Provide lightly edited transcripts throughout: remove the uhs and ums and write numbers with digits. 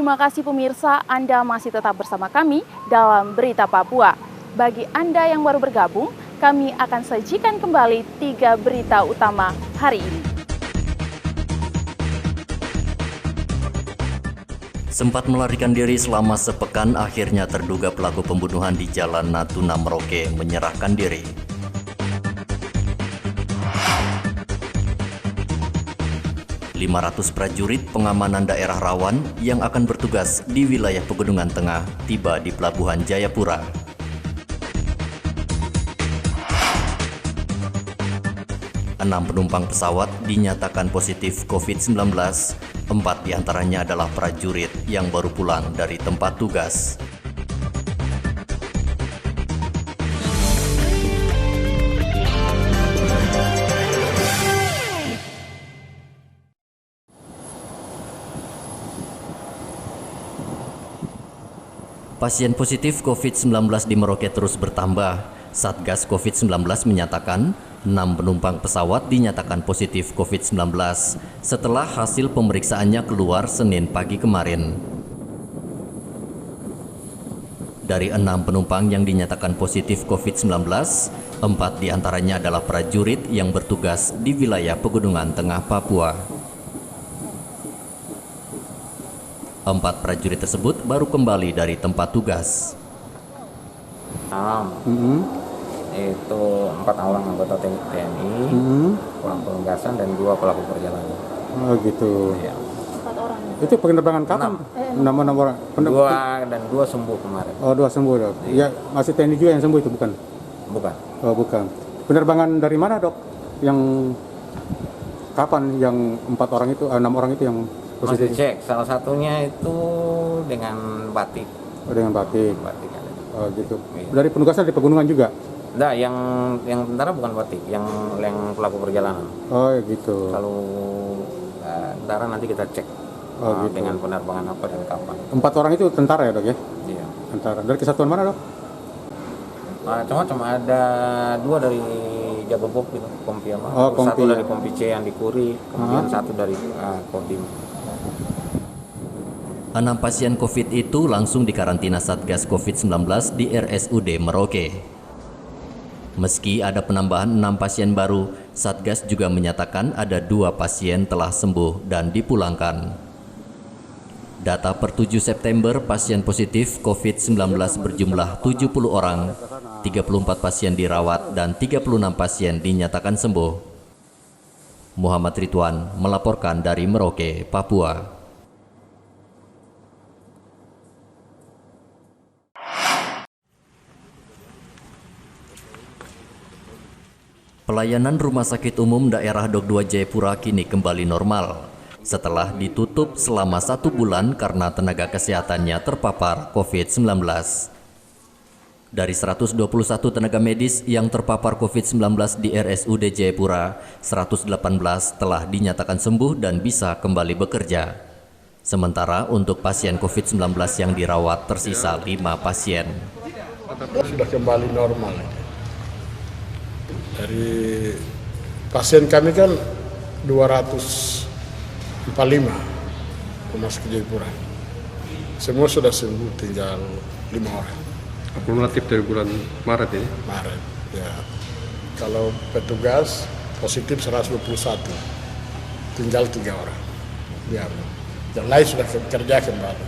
Terima kasih pemirsa, Anda masih tetap bersama kami dalam Berita Papua. Bagi Anda yang baru bergabung, kami akan sajikan kembali 3 berita utama hari ini. Sempat melarikan diri selama sepekan, akhirnya terduga pelaku pembunuhan di Jalan Natuna Merauke menyerahkan diri. ...500 prajurit pengamanan daerah rawan yang akan bertugas di wilayah Pegunungan Tengah tiba di Pelabuhan Jayapura. Enam penumpang pesawat dinyatakan positif COVID-19, 4 diantaranya adalah prajurit yang baru pulang dari tempat tugas. Pasien positif COVID-19 di Merauke terus bertambah. Satgas COVID-19 menyatakan 6 penumpang pesawat dinyatakan positif COVID-19 setelah hasil pemeriksaannya keluar Senin pagi kemarin. Dari 6 penumpang yang dinyatakan positif COVID-19, 4 diantaranya adalah prajurit yang bertugas di wilayah Pegunungan Tengah Papua. 4 prajurit tersebut baru kembali dari tempat tugas. Itu 4 orang anggota TNI, pulang penugasan dan 2 pelaku perjalanan. Oh gitu. Ya. 4 orang. Itu penerbangan kapan? 6 orang. 2 dan 2 sembuh kemarin. Oh 2 sembuh dok. Ya masih TNI juga yang sembuh itu bukan? Bukan. Oh bukan. Penerbangan dari mana dok? Yang kapan yang 4 orang itu, 6 orang itu yang Masih positif? cek, salah satunya itu dengan batik. Oh, dengan batik. Batik ada. Oh gitu. Iya. Dari penugasan di pegunungan juga? Nah, yang tentara bukan batik, yang pelaku perjalanan. Oh gitu. Kalau tentara nanti kita cek Gitu. dengan penerbangan apa dan kapan. 4 orang itu tentara ya dok ya? Iya. Tentara. Dari kesatuan mana dok? Cuma ada 2 dari Jagopop gitu, Kompi apa? Oh, Satu Kompi, dari ya. Kompi C yang di Kuri, kemudian 1 dari Kodim. 6 pasien COVID itu langsung dikarantina Satgas COVID-19 di RSUD Merauke. Meski ada penambahan 6 pasien baru, Satgas juga menyatakan ada 2 pasien telah sembuh dan dipulangkan. Data per 7 September, pasien positif COVID-19 berjumlah 70 orang, 34 pasien dirawat dan 36 pasien dinyatakan sembuh. Muhammad Ridwan melaporkan dari Merauke, Papua. Pelayanan Rumah Sakit Umum Daerah Dok 2 Jayapura kini kembali normal setelah ditutup selama 1 bulan karena tenaga kesehatannya terpapar COVID-19. Dari 121 tenaga medis yang terpapar COVID-19 di RSUD Jayapura, 118 telah dinyatakan sembuh dan bisa kembali bekerja. Sementara untuk pasien COVID-19 yang dirawat tersisa 5 pasien. Sudah kembali normal. Dari pasien kami kan 245 Rumah Sakit Jayapura. Semua sudah sembuh, tinggal 5 orang. Akumulatif dari bulan Maret ini? Maret, ya. Kalau petugas positif 121, tinggal 3 orang. Ya, yang lain sudah kerja kembali.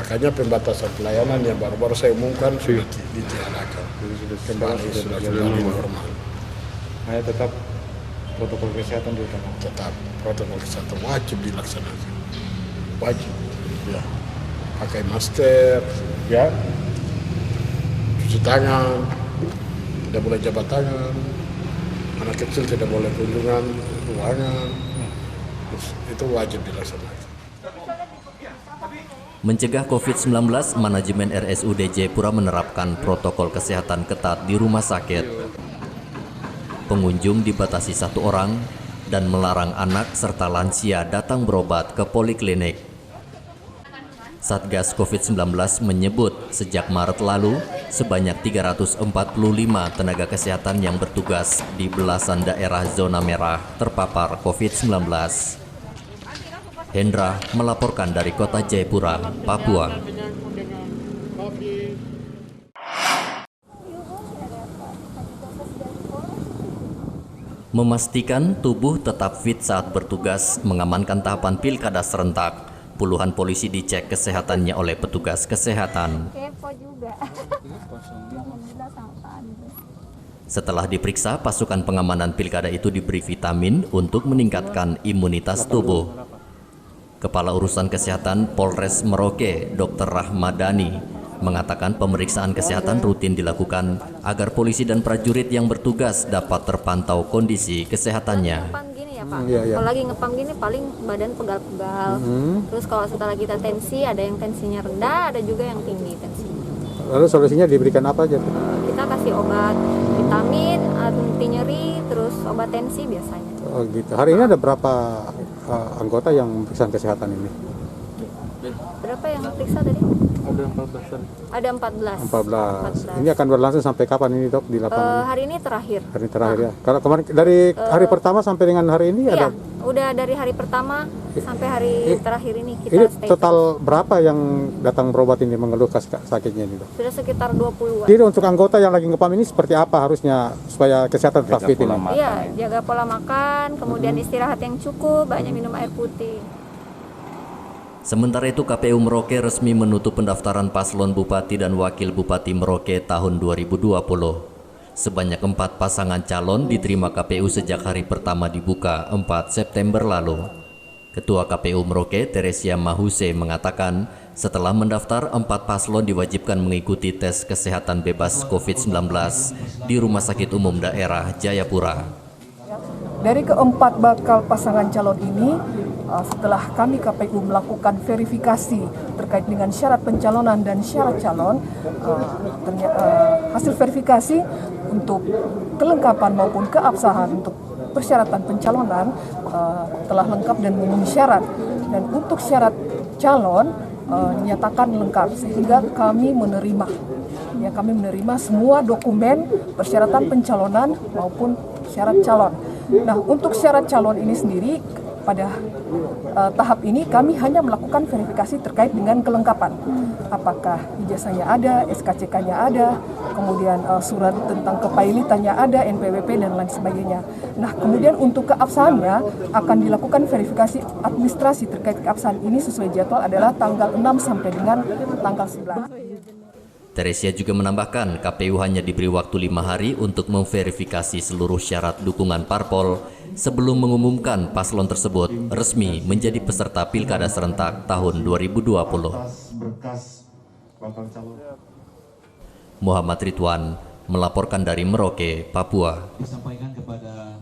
Makanya pembatasan pelayanan yang baru-baru saya umumkan sudah ditiadakan. Sudah kembali normal. Hanya tetap protokol kesehatan diutamakan. Tetap protokol kesehatan wajib dilaksanakan. Wajib, ya. Pakai masker, ya. Cuci tangan, tidak boleh jabat tangan. Anak kecil tidak boleh kunjungan ruangan. Itu wajib dilaksanakan. Mencegah COVID-19, manajemen RSUD Jayapura menerapkan protokol kesehatan ketat di rumah sakit. Pengunjung dibatasi 1 orang dan melarang anak serta lansia datang berobat ke poliklinik. Satgas COVID-19 menyebut sejak Maret lalu, sebanyak 345 tenaga kesehatan yang bertugas di belasan daerah zona merah terpapar COVID-19. Hendra melaporkan dari Kota Jayapura, Papua. Memastikan tubuh tetap fit saat bertugas mengamankan tahapan pilkada serentak, puluhan polisi dicek kesehatannya oleh petugas kesehatan. Kepo juga. Setelah diperiksa, pasukan pengamanan pilkada itu diberi vitamin untuk meningkatkan imunitas tubuh. Kepala Urusan Kesehatan Polres Merauke, Dr. Rahmadani, mengatakan pemeriksaan kesehatan rutin dilakukan agar polisi dan prajurit yang bertugas dapat terpantau kondisi kesehatannya. Ngepam gini ya Pak, kalau lagi ngepam gini paling badan pegal-pegal. Terus kalau setelah kita tensi, ada yang tensinya rendah, ada juga yang tinggi tensinya. Lalu solusinya diberikan apa aja? Kita kasih obat vitamin, anti nyeri, terus obat tensi biasanya. Oh gitu. Hari ini ada berapa anggota yang pemeriksaan kesehatan ini? Berapa yang periksa tadi? Ada 14. 14. Ini akan berlangsung sampai kapan ini dok di lapangan? Hari ini terakhir. Hari ini terakhir ya. Kalau kemarin dari hari pertama sampai dengan hari ini Iya, ada? udah dari hari pertama sampai hari terakhir ini kita Ini stay. total berapa yang datang berobat ini mengeluh sakitnya ini dok? Sudah sekitar 20-an. Jadi untuk anggota yang lagi ngepam ini seperti apa harusnya supaya kesehatan tetap fit ini? Iya, jaga pola makan, kemudian istirahat yang cukup, banyak minum air putih. Sementara itu, KPU Merauke resmi menutup pendaftaran paslon Bupati dan Wakil Bupati Merauke tahun 2020. Sebanyak 4 pasangan calon diterima KPU sejak hari pertama dibuka 4 September lalu. Ketua KPU Merauke, Teresia Mahuse, mengatakan setelah mendaftar 4 paslon diwajibkan mengikuti tes kesehatan bebas COVID-19 di Rumah Sakit Umum Daerah Jayapura. Dari keempat bakal pasangan calon ini, setelah kami KPU melakukan verifikasi terkait dengan syarat pencalonan dan syarat calon, hasil verifikasi untuk kelengkapan maupun keabsahan untuk persyaratan pencalonan telah lengkap dan memenuhi syarat. Dan untuk syarat calon dinyatakan lengkap sehingga kami menerima semua dokumen persyaratan pencalonan maupun syarat calon. Nah, untuk syarat calon ini sendiri pada tahap ini kami hanya melakukan verifikasi terkait dengan kelengkapan. Apakah ijazahnya ada, SKCK-nya ada, kemudian surat tentang kepailitannya ada, NPWP dan lain sebagainya. Nah, kemudian untuk keabsahannya akan dilakukan verifikasi administrasi terkait keabsahan ini sesuai jadwal adalah tanggal 6 sampai dengan tanggal 11. Teresia juga menambahkan KPU hanya diberi waktu 5 hari untuk memverifikasi seluruh syarat dukungan parpol sebelum mengumumkan paslon tersebut resmi menjadi peserta Pilkada Serentak tahun 2020. Muhammad Ridwan melaporkan dari Merauke, Papua. Disampaikan kepada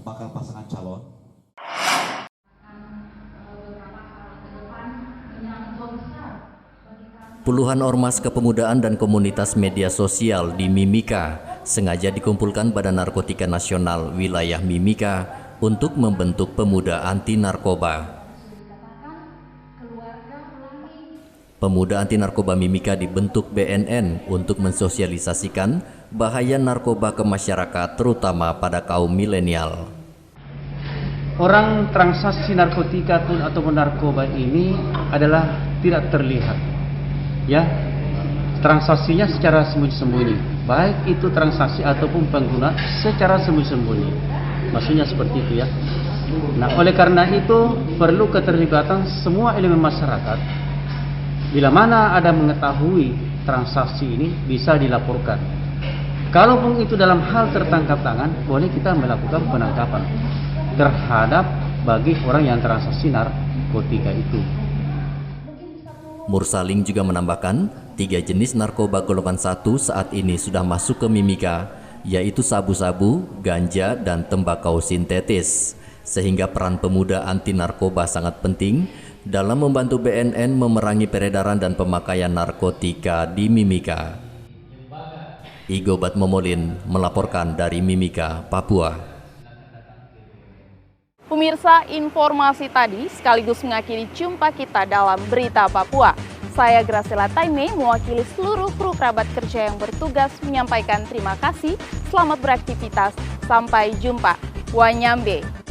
bakal pasangan calon. Puluhan ormas kepemudaan dan komunitas media sosial di Mimika sengaja dikumpulkan Badan Narkotika Nasional wilayah Mimika untuk membentuk pemuda anti narkoba. Pemuda anti narkoba Mimika dibentuk BNN untuk mensosialisasikan bahaya narkoba ke masyarakat, terutama pada kaum milenial. Orang transaksi narkotika pun atau narkoba ini adalah tidak terlihat. Ya, transaksinya secara sembunyi-sembunyi, baik itu transaksi ataupun pengguna secara sembunyi-sembunyi. Maksudnya seperti itu ya. Nah, oleh karena itu perlu keterlibatan semua elemen masyarakat. Bila mana ada mengetahui transaksi ini bisa dilaporkan. Kalaupun itu dalam hal tertangkap tangan, boleh kita melakukan penangkapan terhadap bagi orang yang transaksi narkotika itu. Mursaling juga menambahkan 3 jenis narkoba golongan 1 saat ini sudah masuk ke Mimika, yaitu sabu-sabu, ganja, dan tembakau sintetis. Sehingga peran pemuda anti narkoba sangat penting dalam membantu BNN memerangi peredaran dan pemakaian narkotika di Mimika. Igobat Momolin melaporkan dari Mimika, Papua. Pemirsa, informasi tadi sekaligus mengakhiri jumpa kita dalam Berita Papua. Saya Graciela Taime mewakili seluruh kru kerabat kerja yang bertugas menyampaikan terima kasih. Selamat beraktivitas. Sampai jumpa. Wanyambe.